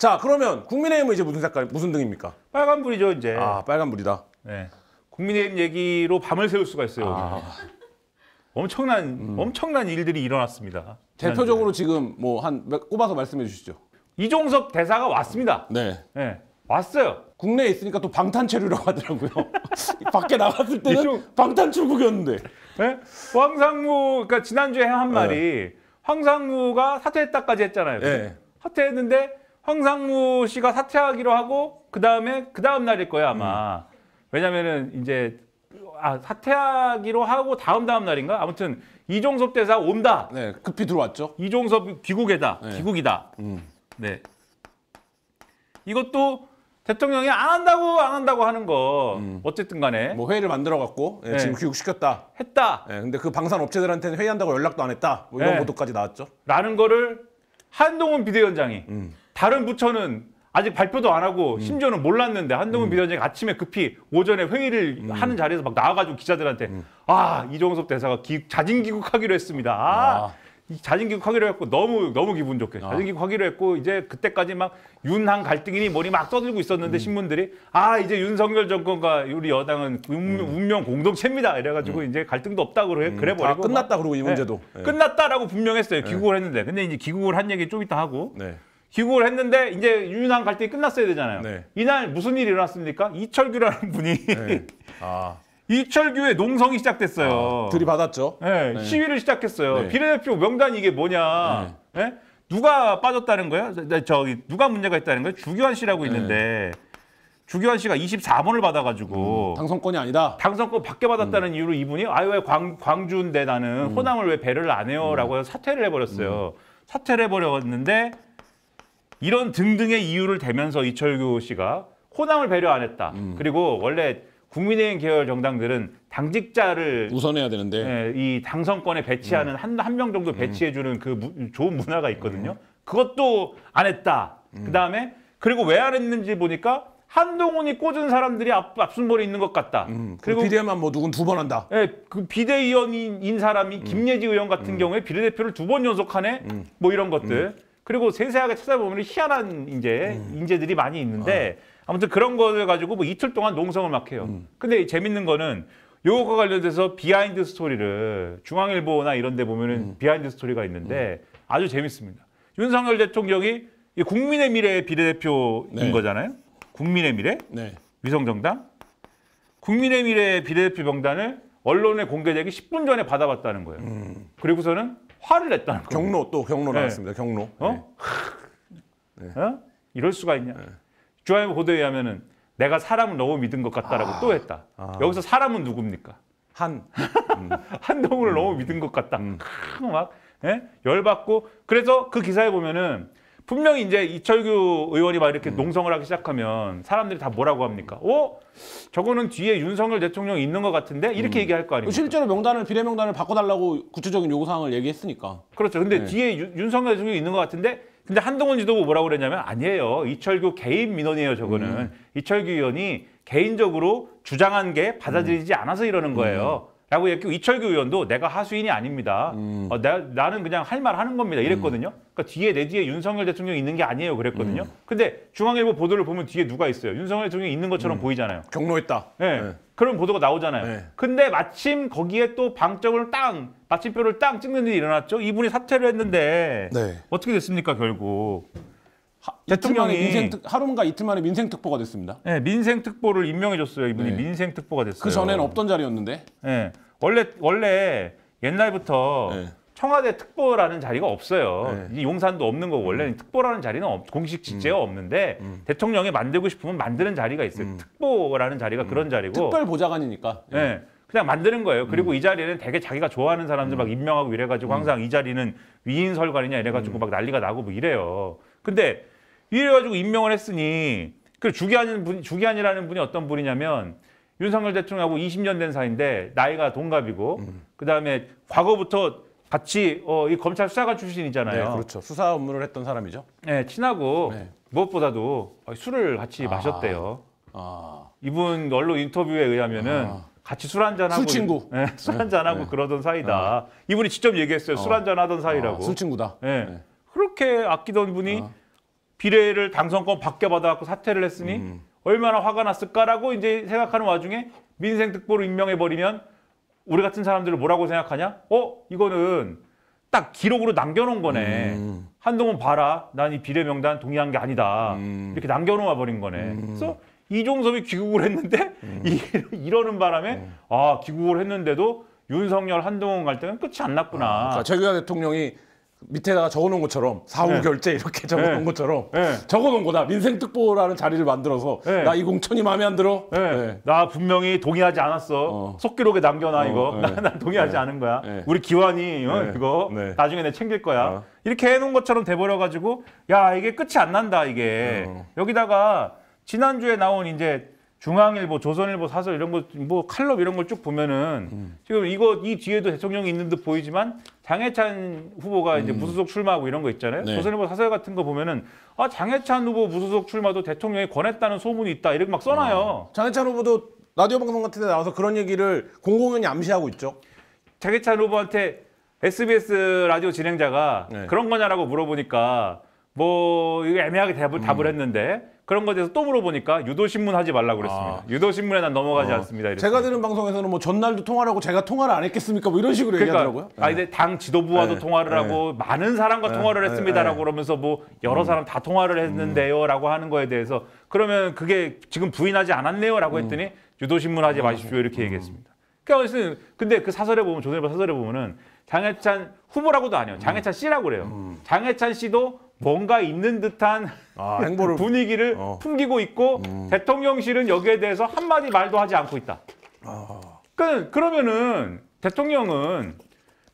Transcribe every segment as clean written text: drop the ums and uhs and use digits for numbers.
자, 그러면 국민의힘은 이제 무슨 색깔, 무슨 등입니까? 빨간불이죠, 이제. 아, 빨간불이다. 네. 국민의힘 얘기로 밤을 새울 수가 있어요. 엄청난 일들이 일어났습니다. 대표적으로 지금 뭐 꼽아서 말씀해 주시죠. 이종섭 대사가 왔습니다. 네. 네. 왔어요. 국내에 있으니까 또 방탄체류라고 하더라고요. 밖에 나갔을 때는 방탄출국이었는데. 네? 황상무, 그러니까 지난주에 한 말이 황상무가 사퇴했다까지 했잖아요. 네. 사퇴했는데 황상무 씨가 사퇴하기로 하고 그 다음 날일 거예요 아마. 왜냐면은 이제 사퇴하기로 하고 다음 날인가? 아무튼 이종섭 대사 온다. 네, 급히 들어왔죠. 이종섭 귀국이다. 네. 귀국이다. 네. 이것도 대통령이 안 한다고 하는 거 어쨌든 간에 뭐 회의를 만들어 갖고 네. 지금 귀국시켰다. 했다. 네, 근데 그 방산 업체들한테는 회의한다고 연락도 안 했다. 뭐 이런 네. 보도까지 나왔죠. 라는 거를 한동훈 비대위원장이 다른 부처는 아직 발표도 안 하고 심지어는 몰랐는데 한동훈 비대위원장이 아침에 급히 오전에 회의를 하는 자리에서 막 나와가지고 기자들한테 이종섭 대사가 자진 귀국하기로 했습니다. 자진 귀국하기로 했고 너무 기분 좋게 자진 귀국하기로 했고 이제 그때까지 막 윤한 갈등이니 뭐니 막 떠들고 있었는데 신문들이 이제 윤석열 정권과 우리 여당은 운명 공동체입니다. 이래가지고 이제 갈등도 없다고 그래 버리고 끝났다 그러고 이 문제도 끝났다라고 분명했어요. 귀국을 했는데 근데 이제 귀국을 한 얘기 좀 이따 하고. 네. 귀국을 했는데 이제 윤한 갈등이 끝났어야 되잖아요. 네. 이날 무슨 일이 일어났습니까? 이철규라는 분이 네. 이철규의 농성이 시작됐어요. 들이받았죠. 네, 네. 시위를 시작했어요. 네. 비례대표 명단이 이게 뭐냐? 네. 누가 빠졌다는 거예요? 누가 문제가 있다는 거예요? 주기환 씨라고 있는데 주기환 씨가 24번을 받아가지고 당선권이 아니다. 당선권 밖에 받았다는 이유로 이분이 왜 광주인데 나는 호남을 왜 배려를 안 해요?라고 해서 사퇴를 해버렸어요. 사퇴를 해버렸는데 이런 등등의 이유를 대면서 이철규 씨가 호남을 배려 안 했다. 그리고 원래 국민의힘 계열 정당들은 당직자를 우선해야 되는데 이 당선권에 배치하는 한 명 정도 배치해주는 그 좋은 문화가 있거든요. 그것도 안 했다. 그다음에 그리고 왜 안 했는지 보니까 한동훈이 꽂은 사람들이 앞순번에 있는 것 같다. 그리고 비대만 뭐 누군 2번 한다. 네, 그 비대위원인 사람이 김예지 의원 같은 경우에 비례대표를 2번 연속하네. 뭐 이런 것들. 그리고 세세하게 찾아보면 희한한 인재들이 많이 있는데 아무튼 그런 거를 가지고 뭐 이틀 동안 농성을 막 해요. 근데 재밌는 거는 요거와 관련돼서 비하인드 스토리를 중앙일보나 이런 데 보면은 비하인드 스토리가 있는데 아주 재밌습니다. 윤석열 대통령이 국민의 미래 비례대표인 거잖아요. 국민의 미래? 네. 위성정당? 국민의 미래 비례대표 명단을 언론에 공개되기 10분 전에 받아봤다는 거예요. 그리고서는 화를 냈다는 거예요. 경로 나왔습니다. 경로. 이럴 수가 있냐. 중앙일보 보도에 의하면은 내가 사람을 너무 믿은 것 같다라고 또 했다. 여기서 사람은 누굽니까? 한동훈을 너무 믿은 것 같다. 막 열받고 그래서 그 기사에 보면은 분명히 이제 이철규 의원이 막 이렇게 농성을 하기 시작하면 사람들이 다 뭐라고 합니까? 저거는 뒤에 윤석열 대통령이 있는 것 같은데 이렇게 얘기할 거 아닙니까? 실제로 비례 명단을 바꿔달라고 구체적인 요구사항을 얘기했으니까. 그렇죠. 근데 뒤에 윤석열 대통령이 있는 것 같은데 근데 한동훈 지도부 뭐라고 그랬냐면 아니에요. 이철규 개인 민원이에요. 저거는. 이철규 의원이 개인적으로 주장한 게 받아들이지 않아서 이러는 거예요. 라고 얘기했고 이철규 의원도 내가 하수인이 아닙니다. 나는 그냥 할 말 하는 겁니다. 이랬거든요. 그러니까 내 뒤에 윤석열 대통령이 있는 게 아니에요. 그랬거든요. 근데 중앙일보 보도를 보면 뒤에 누가 있어요. 윤석열 대통령이 있는 것처럼 보이잖아요. 경로했다. 네. 그런 보도가 나오잖아요. 네. 근데 마침 거기에 또 마침표를 땅 찍는 일이 일어났죠. 이분이 사퇴를 했는데 어떻게 됐습니까 결국. 대통령이 하루인가 이틀 만에 민생특보가 됐습니다. 네, 민생특보를 임명해줬어요. 이분이 민생특보가 됐어요. 그 전에는 없던 자리였는데. 네, 원래 옛날부터 청와대 특보라는 자리가 없어요. 이 용산도 없는 거고 원래는 특보라는 자리는 공식 직제가 없는데 대통령이 만들고 싶으면 만드는 자리가 있어요. 특보라는 자리가 그런 자리고. 특별보좌관이니까. 네, 그냥 만드는 거예요. 그리고 이 자리는 되게 자기가 좋아하는 사람들 막 임명하고 이래가지고 항상 이 자리는 위인설관이냐 이래가지고 막 난리가 나고 뭐 이래요. 근데 이래가지고 임명을 했으니 그 주기환이라는 분이 어떤 분이냐면 윤석열 대통령하고 20년 된 사이인데 나이가 동갑이고 그다음에 과거부터 같이 이 검찰 수사관 출신이잖아요. 네, 그렇죠. 수사 업무를 했던 사람이죠. 네, 친하고 무엇보다도 술을 같이 마셨대요. 이분 언론 인터뷰에 의하면은 같이 술 한잔하고 술친구. 네, 술 한잔하고 그러던 사이다. 이분이 직접 얘기했어요. 술 한잔하던 사이라고. 술친구다. 네. 그렇게 아끼던 분이 비례를 당선권 밖에 받아갖고 사퇴를 했으니 얼마나 화가 났을까라고 이제 생각하는 와중에 민생특보로 임명해버리면 우리 같은 사람들을 뭐라고 생각하냐? 이거는 딱 기록으로 남겨놓은 거네. 한동훈 봐라. 난 이 비례 명단 동의한 게 아니다. 이렇게 남겨놓아 버린 거네. 그래서 이종섭이 귀국을 했는데 이러는 바람에 귀국을 했는데도 윤석열, 한동훈 갈등은 끝이 안 났구나. 그러니까 최규하 대통령이 밑에다가 적어놓은 것처럼 사후 결제 이렇게 적어놓은 것처럼 적어놓은 거다. 민생특보라는 자리를 만들어서 나 이 공천이 마음에 안 들어. 나 분명히 동의하지 않았어. 속기록에 남겨놔 이거. 난 동의하지 않은 거야. 우리 기환이 이거 나중에 내가 챙길 거야. 이렇게 해놓은 것처럼 돼버려가지고 야 이게 끝이 안 난다 이게. 여기다가 지난주에 나온 이제 중앙일보, 조선일보 사설 이런 거, 뭐 칼럼 이런 걸 쭉 보면은 지금 이 뒤에도 대통령이 있는 듯 보이지만 장해찬 후보가 이제 무소속 출마하고 이런 거 있잖아요. 조선일보 사설 같은 거 보면은 장해찬 후보 무소속 출마도 대통령이 권했다는 소문이 있다 이렇게 막 써놔요. 장해찬 후보도 라디오 방송 같은 데 나와서 그런 얘기를 공공연히 암시하고 있죠. 장해찬 후보한테 SBS 라디오 진행자가 그런 거냐라고 물어보니까 뭐 이거 애매하게 답을 했는데 그런 거에 대해서 또 물어보니까 유도신문 하지 말라고 그랬습니다. 유도신문에 난 넘어가지 않습니다. 이랬습니다. 제가 들은 방송에서는 뭐 전날도 통화를 하고 제가 통화를 안 했겠습니까? 뭐 이런 식으로 얘기하더라고요. 이제 당 지도부와도 통화를 하고 많은 사람과 통화를 했습니다라고 그러면서 뭐 여러 사람 다 통화를 했는데요라고 하는 거에 대해서 그러면 그게 지금 부인하지 않았네요라고 했더니 유도신문 하지 마십시오 이렇게 얘기했습니다. 그러니까 근데 그 사설에 보면 조선일보 사설에 보면은 장해찬 후보라고도 아니에요. 장해찬 씨라고 그래요. 장해찬 씨도 뭔가 있는 듯한 행보를 분위기를 풍기고 있고 대통령실은 여기에 대해서 한마디 말도 하지 않고 있다. 그러면은 대통령은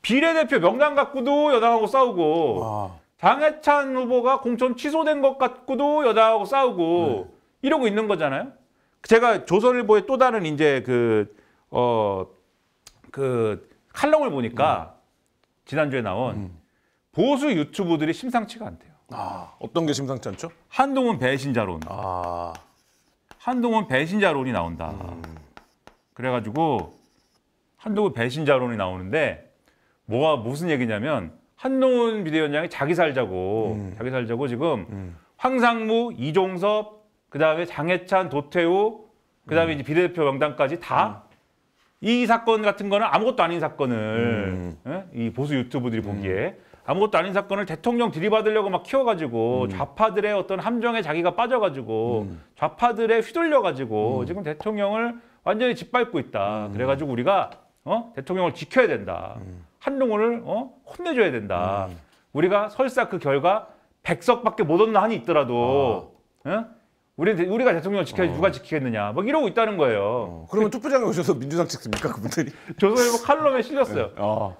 비례대표 명단 갖고도 여당하고 싸우고 장해찬 후보가 공천 취소된 것 갖고도 여당하고 싸우고 이러고 있는 거잖아요. 제가 조선일보의 또 다른 이제 그 칼럼을 보니까 지난주에 나온 보수 유튜브들이 심상치가 않대요. 어떤 게 심상치 않죠? 한동훈 배신자론. 한동훈 배신자론이 나온다. 그래가지고 한동훈 배신자론이 나오는데 무슨 얘기냐면 한동훈 비대위원장이 자기 살자고 지금 황상무, 이종섭, 그다음에 장해찬, 도태우, 그다음에 이제 비례대표 명단까지 다 이 사건 같은 거는 아무것도 아닌 사건을 이 보수 유튜브들이 보기에 아무것도 아닌 사건을 대통령 들이받으려고 막 키워가지고 좌파들의 어떤 함정에 자기가 빠져가지고 좌파들에 휘둘려가지고 지금 대통령을 완전히 짓밟고 있다. 그래가지고 우리가 대통령을 지켜야 된다. 한동훈을 혼내줘야 된다. 우리가 설사 그 결과 100석밖에 못 얻는 한이 있더라도 우리가 대통령을 지켜야지 누가 지키겠느냐 막 이러고 있다는 거예요. 그러면 투표장에 오셔서 민주당 찍습니까 그분들이? 조선일보 칼럼에 실렸어요.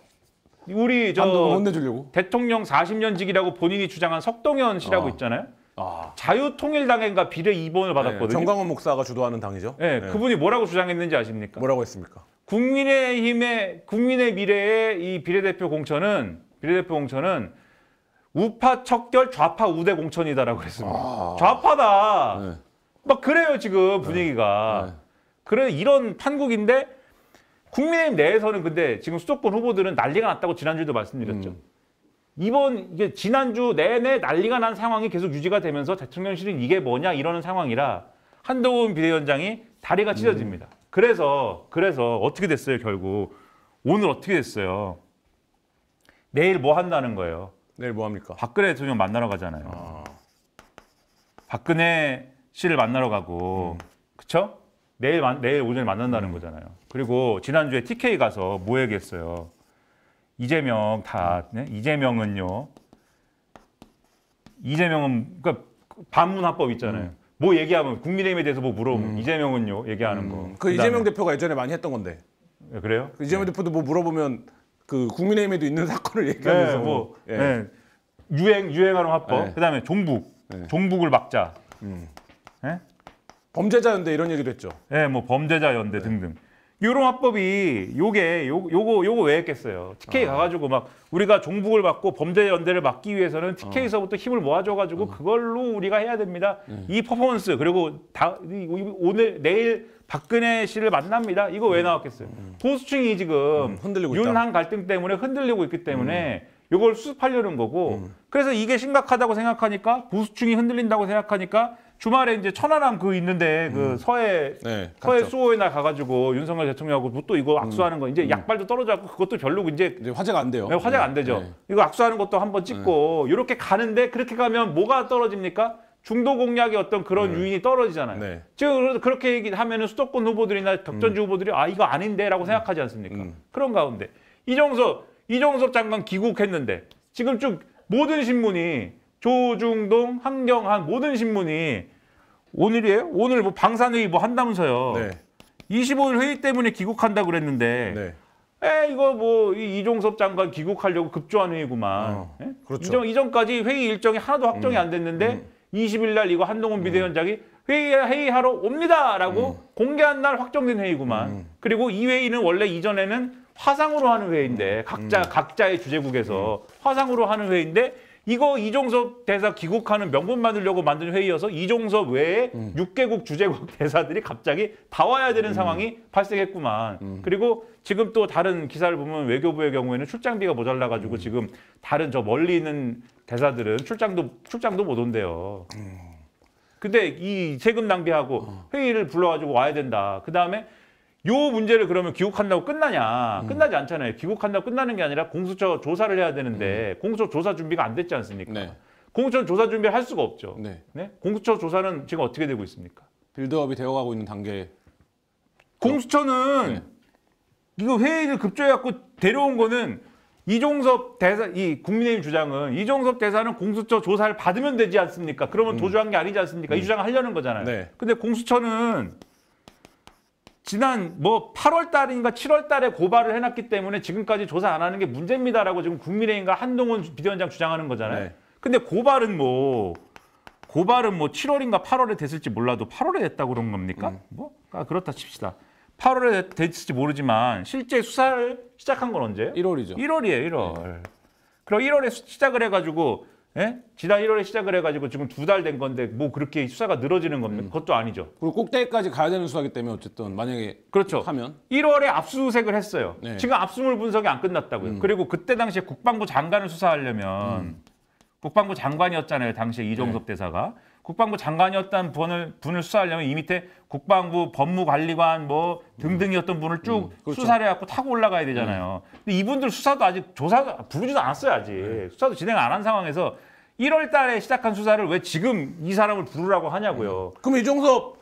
우리 혼내주려고? 대통령 40년직이라고 본인이 주장한 석동현 씨라고 있잖아요. 자유통일당인가 비례 2번을 받았거든요. 정광훈 목사가 주도하는 당이죠. 그분이 뭐라고 주장했는지 아십니까? 뭐라고 했습니까? 국민의 미래의 이 비례대표 공천은 우파 척결 좌파 우대 공천이다라고 그랬습니다. 좌파다. 막 그래요 지금 분위기가. 그래 이런 판국인데 국민의힘 내에서는 근데 지금 수도권 후보들은 난리가 났다고 지난주에도 말씀드렸죠. 이게 지난주 내내 난리가 난 상황이 계속 유지가 되면서 대통령실은 이게 뭐냐 이러는 상황이라 한동훈 비대위원장이 다리가 찢어집니다. 그래서 어떻게 됐어요 결국. 오늘 어떻게 됐어요. 내일 뭐 한다는 거예요. 내일 뭐 합니까? 박근혜 대통령 만나러 가잖아요. 박근혜 씨를 만나러 가고, 그쵸? 내일 오전에 만난다는 거잖아요. 그리고 지난주에 TK 가서 뭐 얘기했어요? 이재명은 그러니까 반문화법 있잖아요. 뭐 얘기하면 국민의힘에 대해서 뭐 물어보면 이재명은요 얘기하는 거. 그 이재명 대표가 예전에 많이 했던 건데. 그래요? 그 이재명 대표도 뭐 물어보면 그 국민의힘에도 있는 사건을 얘기하면서 유행하는 화법. 그다음에 종북을 막자. 범죄자 연대 이런 얘기도 했죠. 뭐 범죄자 연대 등등. 이런 화법이 요거 왜 했겠어요. TK 가가지고 막 우리가 종북을 막고 범죄 연대를 막기 위해서는 TK에서부터 힘을 모아줘가지고 그걸로 우리가 해야 됩니다. 이 퍼포먼스 그리고 내일 박근혜 씨를 만납니다. 이거 왜 나왔겠어요? 보수층이 지금 흔들리고 윤한 갈등 때문에 흔들리고 있기 때문에 이걸 수습하려는 거고 그래서 이게 심각하다고 생각하니까 보수층이 흔들린다고 생각하니까 주말에 이제 천안함 그 있는데 그 서해 수호의 날 가가지고 윤석열 대통령하고 뭐 또 이거 악수하는 거 이제 약발도 떨어져갖고 그것도 별로 이제 화제가 안 돼요. 네, 화제가 안 되죠. 이거 악수하는 것도 한번 찍고 이렇게 가는데 그렇게 가면 뭐가 떨어집니까? 중도 공약의 어떤 그런 유인이 떨어지잖아요. 지금 그렇게 얘기하면은 수도권 후보들이나 덕전지 후보들이 아 이거 아닌데라고 생각하지 않습니까? 그런 가운데 이종섭 장관 귀국했는데 지금 쭉 모든 신문이 조중동, 한경한 모든 신문이 오늘이에요? 오늘 뭐 방산회의 뭐 한다면서요. 25일 회의 때문에 귀국한다고 그랬는데 이거 뭐 이종섭 장관 귀국하려고 급조한 회의구만. 그렇죠. 이전까지 회의 일정이 하나도 확정이 안 됐는데 20일 날 이거 한동훈 비대위원장이 회의하러 옵니다라고 공개한 날 확정된 회의구만. 그리고 이 회의는 원래 이전에는 화상으로 하는 회의인데 각자의 주재국에서 화상으로 하는 회의인데 이거 이종섭 대사 귀국하는 명분 만들려고 만든 회의여서 이종섭 외에 6개국 주재국 대사들이 갑자기 다 와야 되는 상황이 발생했구만. 그리고 지금 또 다른 기사를 보면 외교부의 경우에는 출장비가 모자라가지고 지금 다른 저 멀리 있는 대사들은 출장도 못 온대요. 근데 이 세금 낭비하고 회의를 불러가지고 와야 된다. 그 다음에 요 문제를 그러면 귀국한다고 끝나냐? 끝나지 않잖아요. 귀국한다고 끝나는 게 아니라 공수처 조사를 해야 되는데 공수처 조사 준비가 안 됐지 않습니까? 공수처 조사 준비를 할 수가 없죠. 공수처 조사는 지금 어떻게 되고 있습니까? 빌드업이 되어가고 있는 단계. 공수처는 이거 회의를 급조해갖고 데려온 거는 이종섭 대사, 이 국민의힘 주장은 이종섭 대사는 공수처 조사를 받으면 되지 않습니까? 그러면 도주한 게 아니지 않습니까? 이 주장을 하려는 거잖아요. 근데 공수처는 지난 뭐 8월 달인가 7월 달에 고발을 해놨기 때문에 지금까지 조사 안 하는 게 문제입니다라고 지금 국민의힘과 한동훈 비대위원장 주장하는 거잖아요. 근데 고발은 뭐 7월인가 8월에 됐을지 몰라도 8월에 됐다고 그런 겁니까? 그렇다 칩시다. 8월에 됐을지 모르지만 실제 수사를 시작한 건 언제예요? 1월이죠. 1월이에요, 1월. 그럼 1월에 시작을 해가지고 지난 1월에 시작을 해가지고 지금 2달 된 건데 뭐 그렇게 수사가 늘어지는 겁니까? 그것도 아니죠. 그리고 꼭대기까지 가야 되는 수사기 때문에 어쨌든 만약에 그렇죠. 하면 1월에 압수수색을 했어요. 지금 압수물 분석이 안 끝났다고요. 그리고 그때 당시에 국방부 장관을 수사하려면 국방부 장관이었잖아요. 당시에 이종섭 대사가. 국방부 장관이었던 분을 수사하려면 이 밑에 국방부 법무관리관 뭐 등등이었던 분을 쭉 수사를 해갖고 타고 올라가야 되잖아요. 근데 이분들 수사도 아직 부르지도 않았어요. 아직. 수사도 진행 안 한 상황에서 1월 달에 시작한 수사를 왜 지금 이 사람을 부르라고 하냐고요. 그럼 이종섭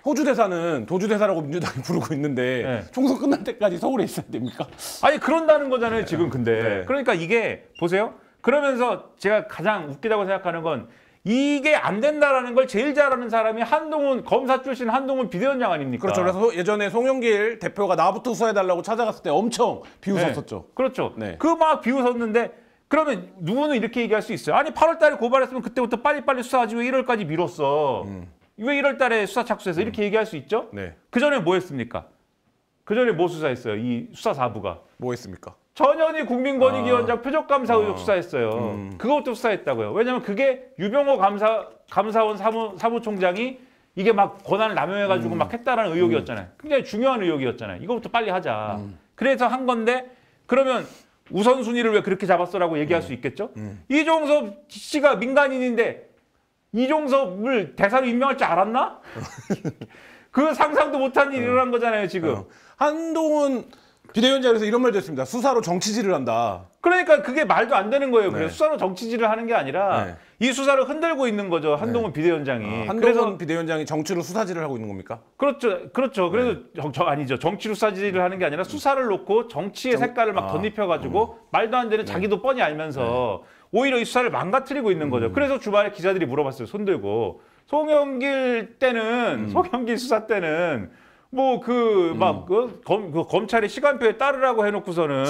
호주 대사는 도주 대사라고 민주당이 부르고 있는데 총선 끝날 때까지 서울에 있어야 됩니까? 아니 그런다는 거잖아요. 지금 근데. 그러니까 이게 보세요. 그러면서 제가 가장 웃기다고 생각하는 건 이게 안 된다라는 걸 제일 잘하는 사람이 한동훈 검사 출신 한동훈 비대위원장 아닙니까? 그렇죠. 그래서 예전에 송영길 대표가 나부터 수사해달라고 찾아갔을 때 엄청 비웃었었죠. 그렇죠. 그 막 비웃었는데 그러면 누구는 이렇게 얘기할 수 있어요. 아니 8월 달에 고발했으면 그때부터 빨리빨리 수사하지 왜 1월까지 미뤘어. 왜 1월 달에 수사 착수해서 이렇게 얘기할 수 있죠? 그전에 뭐 했습니까? 그전에 뭐 수사했어요? 이 수사사부가. 뭐 했습니까? 전현희 국민권익위원장 표적감사 의혹 수사했어요. 그것도 수사했다고요. 왜냐하면 그게 유병호 감사원 사무총장이 이게 막 권한을 남용해가지고 막 했다라는 의혹이었잖아요. 굉장히 중요한 의혹이었잖아요. 이거부터 빨리 하자. 그래서 한 건데 그러면 우선순위를 왜 그렇게 잡았어라고 얘기할 수 있겠죠? 이종섭 씨가 민간인인데 이종섭을 대사로 임명할 줄 알았나? 그 상상도 못한 일이 일어난 거잖아요, 지금. 한동훈 비대위원장에서 이런 말도 했습니다. 수사로 정치질을 한다. 그러니까 그게 말도 안 되는 거예요. 그래서 수사로 정치질을 하는 게 아니라 이 수사를 흔들고 있는 거죠. 한동훈 비대위원장이. 한동훈 비대위원장이 정치로 수사질을 하고 있는 겁니까? 그렇죠. 그래서 아니죠. 정치로 수사질을 하는 게 아니라 수사를 놓고 정치의 색깔을 막 덧입혀가지고 말도 안 되는 자기도 뻔히 알면서 오히려 이 수사를 망가뜨리고 있는 거죠. 그래서 주말에 기자들이 물어봤어요. 손들고. 송영길 수사 때는 뭐 검찰이 시간표에 따르라고 해놓고서는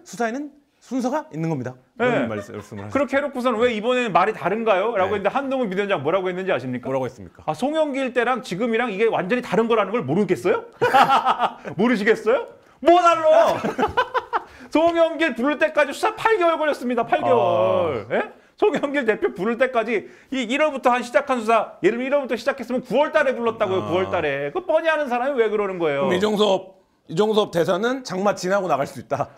수사에는 순서가 있는 겁니다. 그런 말씀을 그렇게 해놓고서는 왜 이번에는 말이 다른가요? 라고 했는데 한동훈 비대위원장 뭐라고 했는지 아십니까? 뭐라고 했습니까? 송영길 때랑 지금이랑 이게 완전히 다른 거라는 걸 모르겠어요? 모르시겠어요? 뭐 달라? 송영길 부를 때까지 수사 8개월 걸렸습니다. 8개월. 송영길 대표 부를 때까지 이 1월부터 시작한 수사, 예를 들면 1월부터 시작했으면 9월 달에 불렀다고요. 9월 달에. 그 뻔히 하는 사람이 왜 그러는 거예요? 그럼 이종섭 이종섭 대사는 장마 지나고 나갈 수 있다.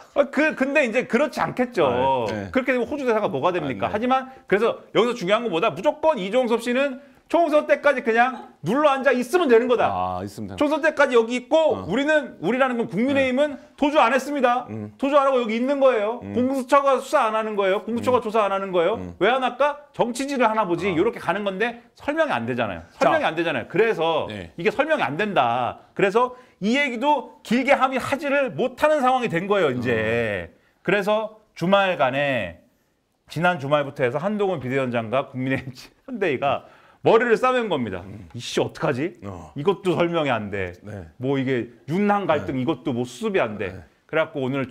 근데 이제 그렇지 않겠죠. 네. 그렇게 되면 호주 대사가 뭐가 됩니까? 네. 하지만 그래서 여기서 중요한 건 뭐다? 무조건 이종섭 씨는 총선 때까지 그냥 눌러 앉아 있으면 되는 거다. 아, 있으면 되는. 총선 때까지 여기 있고 우리라는 건 국민의힘은 도주 안 했습니다. 도주 안 하고 여기 있는 거예요. 공수처가 수사 안 하는 거예요. 공수처가 조사 안 하는 거예요. 왜 안 할까? 정치질을 하나 보지. 이렇게 가는 건데 설명이 안 되잖아요. 설명이 안 되잖아요. 그래서 네. 이게 설명이 안 된다. 그래서 이 얘기도 길게 하지를 못하는 상황이 된 거예요. 이제. 그래서 주말간에 지난 주말부터 해서 한동훈 비대위원장과 국민의힘 현대위가 머리를 싸맨 겁니다. 이씨 어떡하지? 이것도 설명이 안 돼. 네. 뭐 이게 윤한 갈등 이것도 뭐 수습이 안 돼. 그래갖고 오늘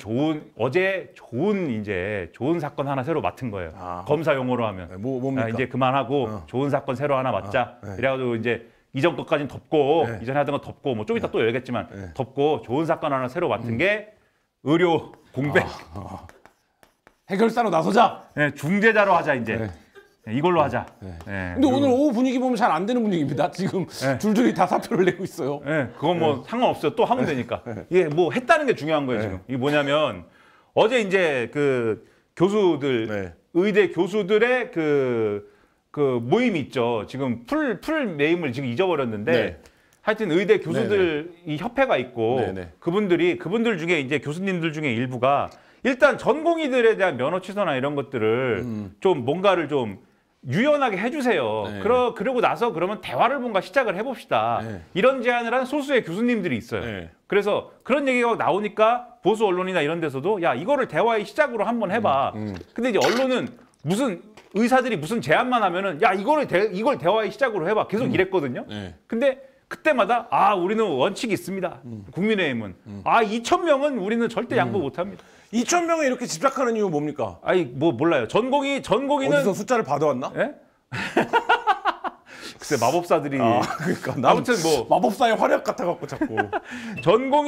어제 좋은 사건 하나 새로 맡은 거예요. 검사 용어로 하면. 네, 뭡니까? 이제 그만하고 좋은 사건 새로 하나 맡자. 네. 이래가지고 이제 이전 것까지는 덮고 네. 이전에 하던 거 덮고 뭐 좀 이따 또 열겠지만 덮고 좋은 사건 하나 새로 맡은 게 의료 공백. 해결사로 나서자. 네, 중재자로 하자 이제. 네. 이걸로 하자. 근데 오늘 오후 분위기 보면 잘 안 되는 분위기입니다. 지금 줄줄이 다 사표를 내고 있어요. 네, 그건 뭐 상관없어요. 또 하면 되니까. 이게 뭐 했다는 게 중요한 거예요, 지금. 이게 뭐냐면 어제 이제 그 교수들, 의대 교수들의 그 모임이 있죠. 지금 풀 네임을 지금 잊어버렸는데 하여튼 의대 교수들 이 협회가 있고 그분들 중에 이제 교수님들 중에 일부가 일단 전공의들에 대한 면허 취소나 이런 것들을 좀 뭔가를 좀 유연하게 해주세요. 그러고 나서 그러면 대화를 뭔가 시작을 해봅시다. 이런 제안을 한 소수의 교수님들이 있어요. 그래서 그런 얘기가 나오니까 보수 언론이나 이런 데서도 야 이거를 대화의 시작으로 한번 해봐. 근데 이제 언론은 무슨 의사들이 무슨 제안만 하면은 야 이걸 대화의 시작으로 해봐. 계속 이랬거든요. 근데 그때마다 우리는 원칙이 있습니다. 국민의힘은 2,000명은 우리는 절대 양보 못합니다. 2,000명에 이렇게 집착하는 이유 뭡니까? 아니 뭐 몰라요. 전공의는 어디서 숫자를 받아왔나? 예? 글쎄 마법사들이 그러니까 아무튼 뭐 마법사의 활약 같아갖고 자꾸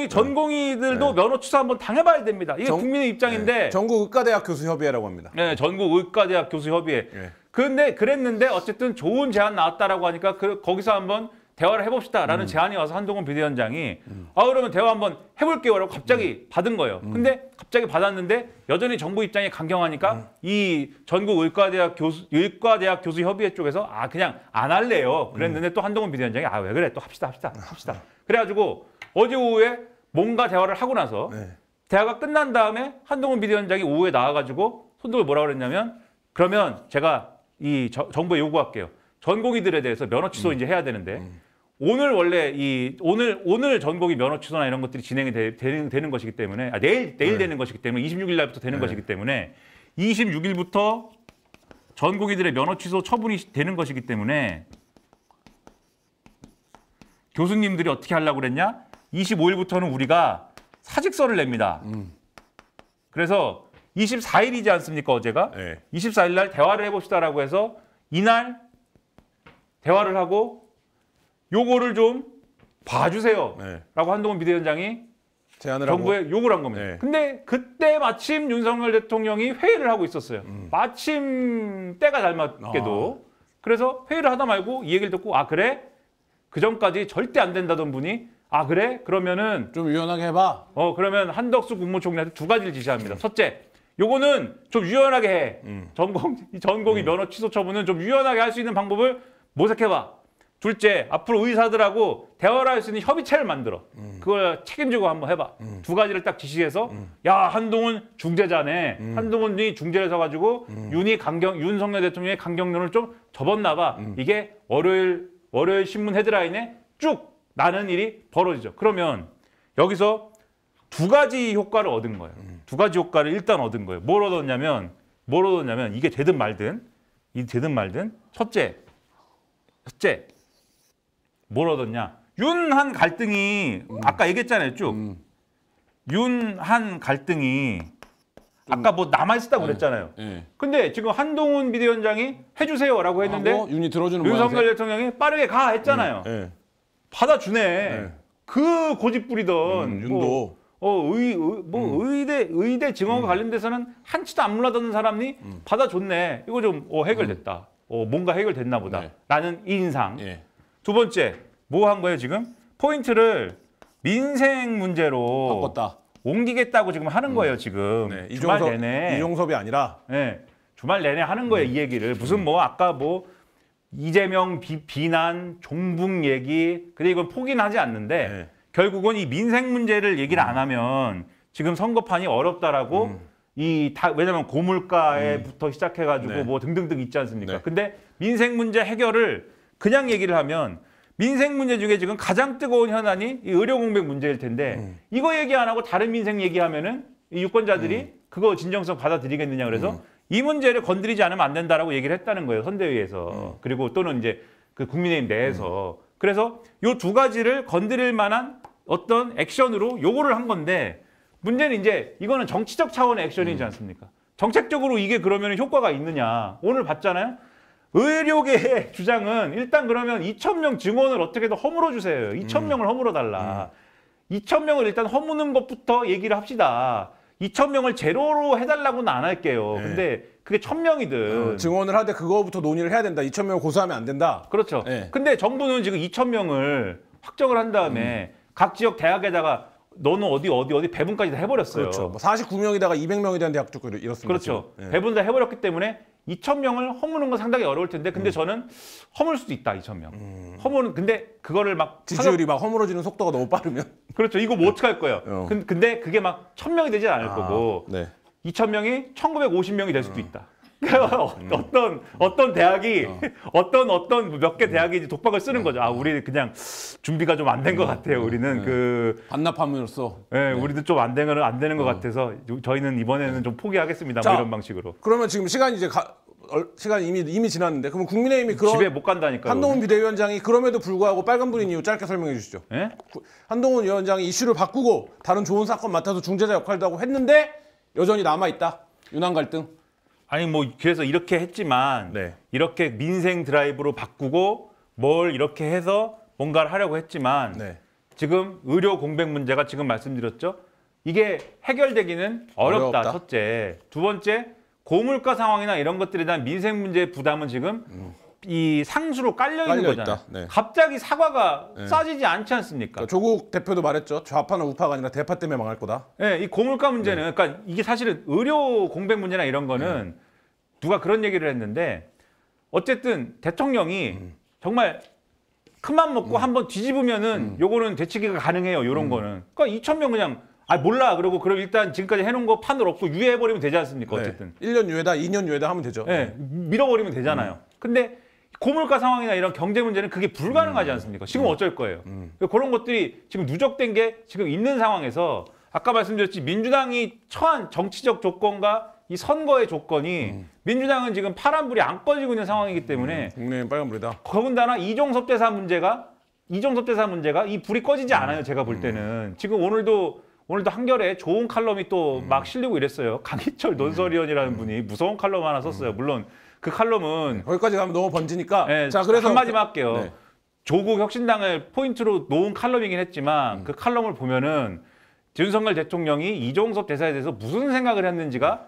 전공의들도 면허 취소 한번 당해봐야 됩니다. 이게 국민의 입장인데 전국 의과대학 교수협의회라고 합니다. 네, 전국 의과대학 교수협의회. 근데 그랬는데 어쨌든 좋은 제안 나왔다라고 하니까 거기서 한번 대화를 해봅시다라는 제안이 와서 한동훈 비대위원장이 그러면 대화 한번 해볼게요라고 갑자기 받은 거예요. 근데 갑자기 받았는데 여전히 정부 입장이 강경하니까 이 전국 의과대학 교수협의회 쪽에서 그냥 안 할래요. 그랬는데 또 한동훈 비대위원장이 왜 그래 또 합시다. 그래가지고 어제 오후에 뭔가 대화를 하고 나서 대화가 끝난 다음에 한동훈 비대위원장이 오후에 나와가지고 손들고 뭐라 그랬냐면 그러면 제가 이 정부에 요구할게요. 전공의들에 대해서 면허 취소 이제 해야 되는데 오늘 원래 오늘 전공의 면허 취소나 이런 것들이 진행이 되는 것이기 때문에 내일 되는 것이기 때문에 26일 날부터 되는 것이기 때문에 26일부터 전공의들의 면허 취소 처분이 되는 것이기 때문에 교수님들이 어떻게 하려고 그랬냐? 25일부터는 우리가 사직서를 냅니다. 그래서 24일이지 않습니까 어제가? 24일 날 대화를 해봅시다라고 해서 이날 대화를 하고 요거를 좀 봐주세요 라고 한동훈 비대위원장이 정부에 요구를 한 겁니다. 근데 그때 마침 윤석열 대통령이 회의를 하고 있었어요. 마침 때가 잘 맞게도. 그래서 회의를 하다 말고 이 얘기를 듣고 그래? 그 전까지 절대 안 된다던 분이 그래? 그러면은 좀 유연하게 해봐. 그러면 한덕수 국무총리한테 두 가지를 지시합니다. 첫째, 요거는 좀 유연하게 해. 전공의 면허 취소 처분은 좀 유연하게 할 수 있는 방법을 모색해봐. 둘째, 앞으로 의사들하고 대화를 할 수 있는 협의체를 만들어. 그걸 책임지고 한번 해봐. 두 가지를 딱 지시해서 한동훈 중재자네. 한동훈이 중재를 서가지고 윤석열 대통령의 강경론을 좀 접었나 봐. 이게 월요일 신문 헤드라인에 쭉 나는 일이 벌어지죠. 그러면 여기서 두 가지 효과를 얻은 거예요. 두 가지 효과를 일단 얻은 거예요. 뭘 얻었냐면 이게 되든 말든 첫째 뭘 얻었냐? 윤한 갈등이 아까 얘기했잖아요, 쭉. 윤한 갈등이 아까 뭐 남아있었다고 그랬잖아요. 근데 지금 한동훈 비대위원장이 해주세요라고 했는데 윤이 들어주는 윤석열 대통령이 빠르게 가 했잖아요. 받아주네. 그 고집부리던 윤도 의대 증언과 관련돼서는 한치도 안 물러드는 사람이 받아줬네. 이거 좀 해결됐다. 뭔가 해결됐나 보다. 라는 인상. 두 번째, 뭐 한 거예요, 지금? 포인트를 민생 문제로 바꿨다. 옮기겠다고 지금 하는 거예요, 지금. 네, 주말 내내. 이종섭이 아니라. 네, 주말 내내 하는 거예요, 이 얘기를. 무슨 뭐 아까 뭐 이재명 비난, 종북 얘기. 근데 이건 포기는 하지 않는데 네. 결국은 이 민생 문제를 얘기를 안 하면 지금 선거판이 어렵다라고 왜냐면 고물가에부터 시작해가지고 네. 뭐 등등등 있지 않습니까? 네. 근데 민생 문제 해결을 그냥 얘기를 하면 민생 문제 중에 지금 가장 뜨거운 현안이 이 의료 공백 문제일 텐데 이거 얘기 안 하고 다른 민생 얘기하면은 이 유권자들이 그거 진정성 받아들이겠느냐 그래서 이 문제를 건드리지 않으면 안 된다라고 얘기를 했다는 거예요, 선대위에서. 그리고 또는 이제 그 국민의힘 내에서. 그래서 요 두 가지를 건드릴 만한 어떤 액션으로 요거를 한 건데 문제는 이제 이거는 정치적 차원의 액션이지 않습니까? 정책적으로 이게 그러면 효과가 있느냐. 오늘 봤잖아요. 의료계의 주장은 일단 그러면 2,000명 증원을 어떻게든 허물어 주세요. 2,000명을 허물어 달라. 2,000명을 일단 허무는 것부터 얘기를 합시다. 2,000명을 제로로 해달라고는 안 할게요. 네. 근데 그게 1,000명이든. 증언을 하되 그거부터 논의를 해야 된다. 2,000명을 고소하면 안 된다. 그렇죠. 네. 근데 정부는 지금 2,000명을 확정을 한 다음에 각 지역 대학에다가 너는 어디 배분까지 다 해버렸어요. 그렇죠. 뭐 49명이다가 200명이 된 대학도 이렇습니다. 그렇죠. 네. 배분 다 해버렸기 때문에 2,000명을 허무는 건 상당히 어려울 텐데 근데 저는 허물 수도 있다 2,000명. 허무는 근데 그거를 막 지지율이 막 허물어지는 속도가 너무 빠르면 그렇죠. 이거 뭐 어떻게 할 거예요? 근데 그게 막 1,000명이 되진 않을 거고 네. 2,000명이 1,950명이 될 수도 있다. 어떤 대학이 어떤 몇 개 대학이 이제 독박을 쓰는 거죠. 아, 우리 그냥 준비가 좀 안 된 것 같아요. 우리는 그 반납함으로써. 네, 우리도 좀 안 되는 것 같아서 저희는 이번에는 좀 포기하겠습니다. 자, 뭐 이런 방식으로. 그러면 지금 시간이 이제 시간이 이미 지났는데 그러면 국민의힘이 집에 못 간다니까요. 한동훈 비대위원장이 그럼에도 불구하고 빨간불인 이유 짧게 설명해 주시죠. 네? 한동훈 위원장이 이슈를 바꾸고 다른 좋은 사건 맡아서 중재자 역할도 하고 했는데 여전히 남아 있다. 윤한 갈등. 아니 뭐 그래서 이렇게 했지만 네. 이렇게 민생 드라이브로 바꾸고 뭘 이렇게 해서 뭔가를 하려고 했지만 네. 지금 의료 공백 문제가 지금 말씀드렸죠. 이게 해결되기는 어렵다. 첫째. 두 번째 고물가 상황이나 이런 것들에 대한 민생 문제의 부담은 지금 이 상수로 깔려 있는 거잖아요. 네. 갑자기 사과가 싸지지 않지 않습니까? 그러니까 조국 대표도 말했죠. 좌파나 우파가 아니라 대파 때문에 망할 거다. 네, 이 고물가 문제는 그러니까 이게 사실은 의료 공백 문제나 이런 거는 누가 그런 얘기를 했는데 어쨌든 대통령이 정말 큰맘 먹고 한번 뒤집으면은 요거는 되치기가 가능해요. 요런 거는. 그러니까 2,000명 그냥 몰라. 그러고 그럼 일단 지금까지 해놓은 거 판을 엎고 유예해버리면 되지 않습니까? 어쨌든. 1년 유예다, 2년 유예다 하면 되죠. 네, 밀어버리면 되잖아요. 근데 고물가 상황이나 이런 경제 문제는 그게 불가능하지 않습니까? 지금 어쩔 거예요. 그런 것들이 지금 누적된 게 지금 있는 상황에서 아까 말씀드렸지 민주당이 처한 정치적 조건과 이 선거의 조건이 민주당은 지금 파란불이 안 꺼지고 있는 상황이기 때문에 국민의힘 빨간불이다. 더군다나 이종섭 대사 문제가 이 불이 꺼지지 않아요. 제가 볼 때는 지금 오늘도 한겨레에 좋은 칼럼이 또 막 실리고 이랬어요. 강희철 논설위원이라는 분이 무서운 칼럼 하나 썼어요. 물론 그 칼럼은 거기까지 가면 너무 번지니까. 네, 자, 그래서 한마디만 할게요. 네. 조국 혁신당을 포인트로 놓은 칼럼이긴 했지만 그 칼럼을 보면은 윤석열 대통령이 이종섭 대사에 대해서 무슨 생각을 했는지가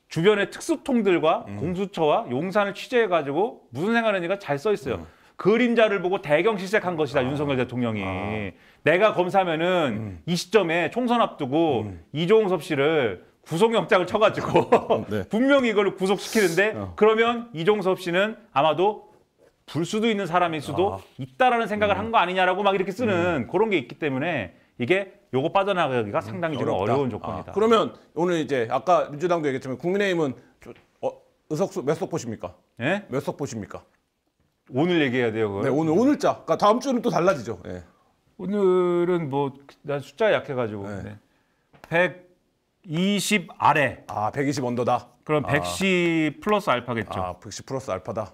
주변의 특수통들과 공수처와 용산을 취재해가지고 무슨 생각을 했는지가 잘 써 있어요. 그림자를 보고 대경실색한 것이다. 윤석열 대통령이. 내가 검사면은 이 시점에 총선 앞두고 이종섭 씨를 구속영장을 쳐가지고 네. 분명히 이걸 구속시키는데 그러면 이종섭 씨는 아마도 불 수도 있는 사람일 수도 있다라는 생각을 한 거 아니냐라고 막 이렇게 쓰는 그런 게 있기 때문에 이게 요거 빠져나가기가 상당히 좀 어려운 조건이다. 그러면 오늘 이제 아까 민주당도 얘기했지만 국민의힘은 의석수 몇 석 보십니까? 네? 몇 석 보십니까? 오늘 얘기해야 돼요. 그걸? 네, 오늘자. 그러니까 다음 주는 또 달라지죠. 네. 오늘은 뭐 난 숫자 약해가지고 120 아래. 120 언더다. 그럼 110 플러스 알파겠죠. 110 플러스 알파다.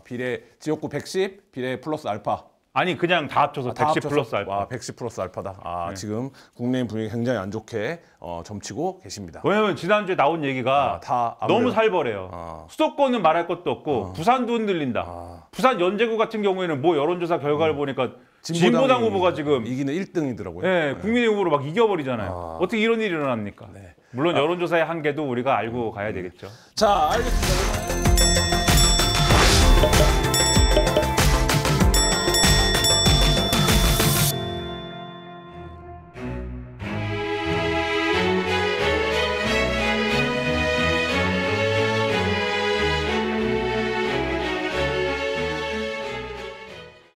비례 지역구 110, 비례 플러스 알파. 아니 그냥 다 합쳐서 110 플러스 알파. 110 플러스 알파다. 지금 국내인 분위기 굉장히 안 좋게 점치고 계십니다. 왜냐면 지난주에 나온 얘기가 다 너무 살벌해요. 수도권은 말할 것도 없고 부산도 흔들린다. 부산 연제구 같은 경우에는 뭐 여론조사 결과를 보니까 진보당 후보가 지금 이기는 1등이더라고요. 네, 국민의 후보로 막 이겨버리잖아요. 어떻게 이런 일이 일어납니까? 물론 여론조사의 한계도 우리가 알고 가야 되겠죠. 자, 알겠습니다.